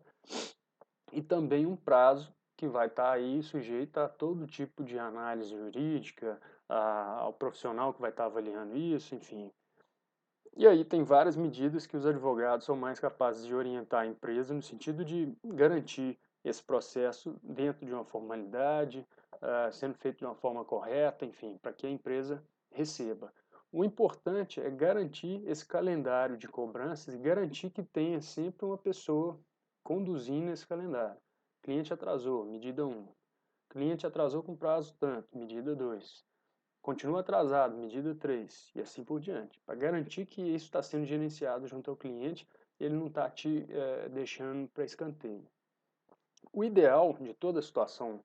Speaker 1: e também um prazo que vai estar aí sujeito a todo tipo de análise jurídica, ao profissional que vai estar avaliando isso, enfim. E aí tem várias medidas que os advogados são mais capazes de orientar a empresa no sentido de garantir esse processo dentro de uma formalidade, sendo feito de uma forma correta, enfim, para que a empresa receba. O importante é garantir esse calendário de cobranças e garantir que tenha sempre uma pessoa conduzindo esse calendário. Cliente atrasou, medida 1. Cliente atrasou com prazo tanto, medida 2. Continua atrasado, medida 3, e assim por diante, para garantir que isso está sendo gerenciado junto ao cliente e ele não está te deixando para escanteio. O ideal de toda situação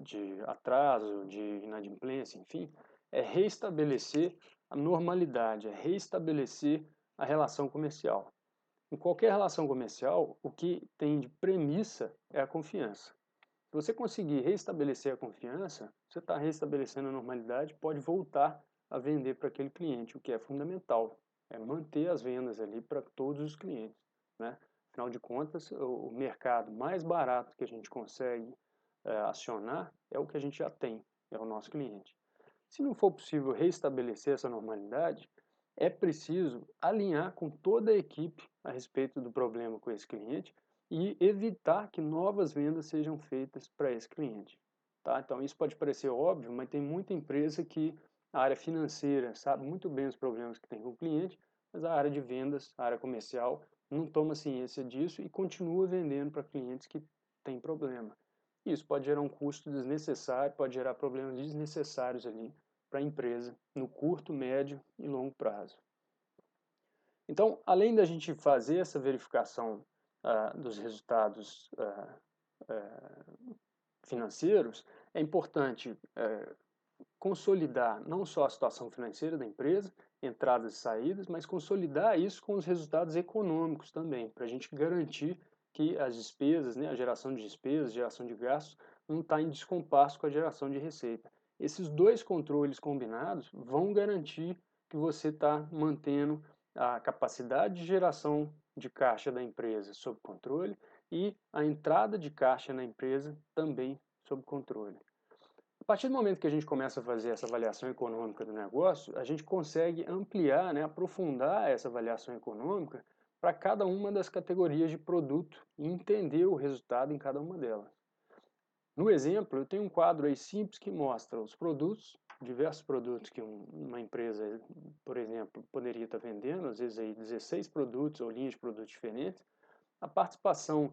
Speaker 1: de atraso, de inadimplência, enfim, é restabelecer a normalidade, é restabelecer a relação comercial. Em qualquer relação comercial, o que tem de premissa é a confiança. Se você conseguir restabelecer a confiança, você está restabelecendo a normalidade, pode voltar a vender para aquele cliente, o que é fundamental, é manter as vendas ali para todos os clientes, né? Afinal de contas, o mercado mais barato que a gente consegue acionar é o que a gente já tem, é o nosso cliente. Se não for possível restabelecer essa normalidade, é preciso alinhar com toda a equipe a respeito do problema com esse cliente e evitar que novas vendas sejam feitas para esse cliente. Tá? Então, isso pode parecer óbvio, mas tem muita empresa que a área financeira sabe muito bem os problemas que tem com o cliente, mas a área de vendas, a área comercial, não toma ciência disso e continua vendendo para clientes que têm problema. Isso pode gerar um custo desnecessário, pode gerar problemas desnecessários ali para a empresa no curto, médio e longo prazo. Então, além da gente fazer essa verificação dos resultados financeiros, é importante consolidar não só a situação financeira da empresa, entradas e saídas, mas consolidar isso com os resultados econômicos também, para a gente garantir que as despesas, né, a geração de despesas, geração de gastos, não está em descompasso com a geração de receita. Esses dois controles combinados vão garantir que você está mantendo a capacidade de geração de caixa da empresa sob controle e a entrada de caixa na empresa também sob controle. A partir do momento que a gente começa a fazer essa avaliação econômica do negócio, a gente consegue ampliar, né, aprofundar essa avaliação econômica para cada uma das categorias de produto e entender o resultado em cada uma delas. No exemplo, eu tenho um quadro aí simples que mostra os produtos, diversos produtos que uma empresa, por exemplo, poderia estar vendendo, às vezes aí 16 produtos ou linhas de produtos diferentes, a participação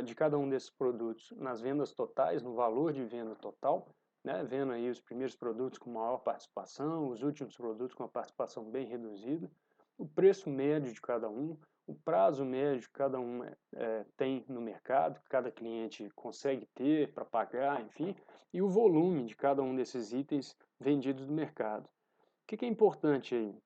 Speaker 1: de cada um desses produtos nas vendas totais, no valor de venda total, né, vendo aí os primeiros produtos com maior participação, os últimos produtos com uma participação bem reduzida, o preço médio de cada um, o prazo médio que cada um tem no mercado, que cada cliente consegue ter para pagar, enfim, e o volume de cada um desses itens vendidos no mercado. O que é importante aí?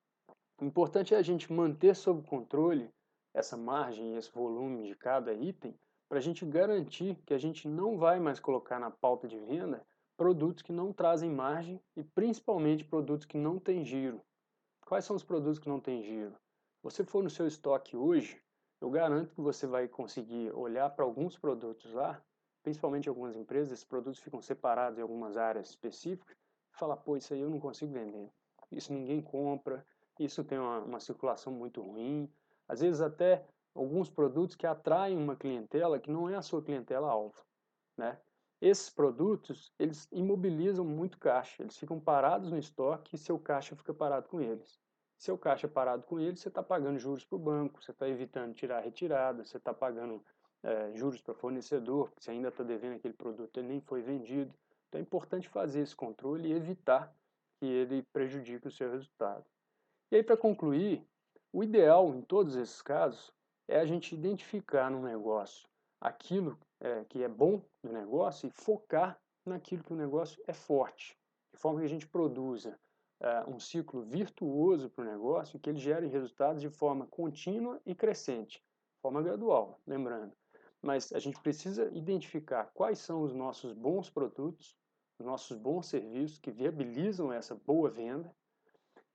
Speaker 1: O importante é a gente manter sob controle essa margem e esse volume de cada item para a gente garantir que a gente não vai mais colocar na pauta de venda produtos que não trazem margem e principalmente produtos que não têm giro. Quais são os produtos que não têm giro? Se você for no seu estoque hoje, eu garanto que você vai conseguir olhar para alguns produtos lá, principalmente algumas empresas, esses produtos ficam separados em algumas áreas específicas, e falar, pô, isso aí eu não consigo vender, isso ninguém compra, isso tem uma circulação muito ruim, às vezes até alguns produtos que atraem uma clientela que não é a sua clientela-alvo. né? Esses produtos, eles imobilizam muito caixa, eles ficam parados no estoque e seu caixa fica parado com eles. Seu caixa parado com eles, você está pagando juros para o banco, você está evitando tirar a retirada, você está pagando juros para fornecedor, porque você ainda está devendo aquele produto, ele nem foi vendido. Então é importante fazer esse controle e evitar que ele prejudique o seu resultado. E aí, para concluir, o ideal em todos esses casos é a gente identificar no negócio aquilo que é bom do negócio e focar naquilo que o negócio é forte, de forma que a gente produza um ciclo virtuoso para o negócio e que ele gere resultados de forma contínua e crescente, de forma gradual, lembrando. Mas a gente precisa identificar quais são os nossos bons produtos, os nossos bons serviços que viabilizam essa boa venda,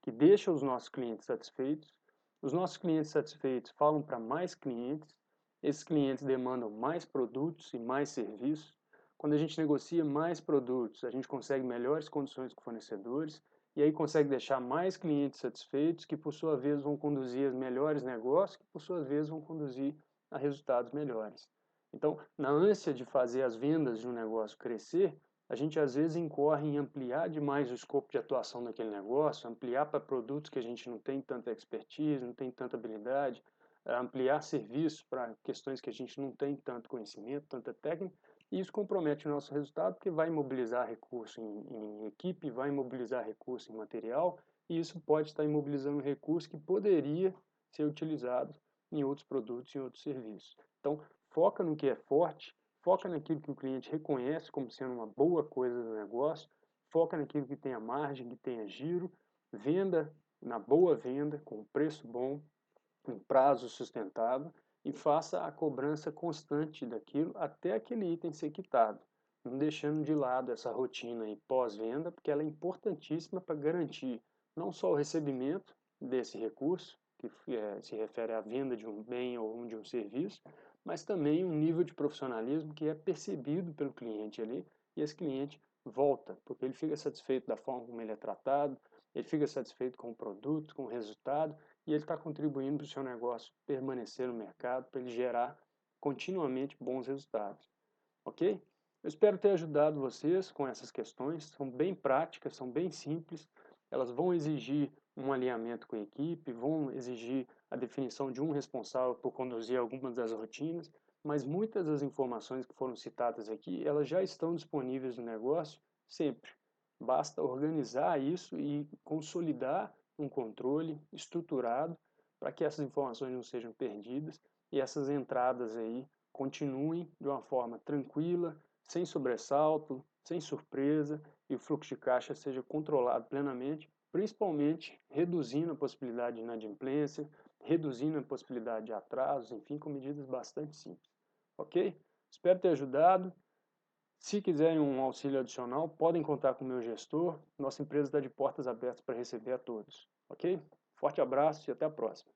Speaker 1: que deixam os nossos clientes satisfeitos. Os nossos clientes satisfeitos falam para mais clientes, esses clientes demandam mais produtos e mais serviços. Quando a gente negocia mais produtos, a gente consegue melhores condições com fornecedores e aí consegue deixar mais clientes satisfeitos, que por sua vez vão conduzir a melhores negócios, que por sua vez vão conduzir a resultados melhores. Então, na ânsia de fazer as vendas de um negócio crescer, a gente às vezes incorre em ampliar demais o escopo de atuação daquele negócio, ampliar para produtos que a gente não tem tanta expertise, não tem tanta habilidade, ampliar serviços para questões que a gente não tem tanto conhecimento, tanta técnica, e isso compromete o nosso resultado, porque vai imobilizar recurso em equipe, vai imobilizar recurso em material, e isso pode estar imobilizando recurso que poderia ser utilizado em outros produtos, em outros serviços. Então, foca no que é forte, foca naquilo que o cliente reconhece como sendo uma boa coisa do negócio, foca naquilo que tenha margem, que tenha giro, venda na boa venda, com preço bom, em prazo sustentável e faça a cobrança constante daquilo até aquele item ser quitado, não deixando de lado essa rotina aí pós-venda, porque ela é importantíssima para garantir não só o recebimento desse recurso, que se refere à venda de um bem ou de um serviço, mas também um nível de profissionalismo que é percebido pelo cliente ali, e esse cliente volta, porque ele fica satisfeito da forma como ele é tratado, ele fica satisfeito com o produto, com o resultado, e ele está contribuindo para o seu negócio permanecer no mercado, para ele gerar continuamente bons resultados, ok? Eu espero ter ajudado vocês com essas questões, são bem práticas, são bem simples, elas vão exigir um alinhamento com a equipe, vão exigir a definição de um responsável por conduzir algumas das rotinas, mas muitas das informações que foram citadas aqui, elas já estão disponíveis no negócio sempre. Basta organizar isso e consolidar um controle estruturado para que essas informações não sejam perdidas e essas entradas aí continuem de uma forma tranquila, sem sobressalto, sem surpresa, e o fluxo de caixa seja controlado plenamente, principalmente reduzindo a possibilidade de inadimplência, reduzindo a possibilidade de atrasos, enfim, com medidas bastante simples. Ok? Espero ter ajudado. Se quiserem um auxílio adicional, podem contar com o meu gestor. Nossa empresa está de portas abertas para receber a todos. Ok? Forte abraço e até a próxima.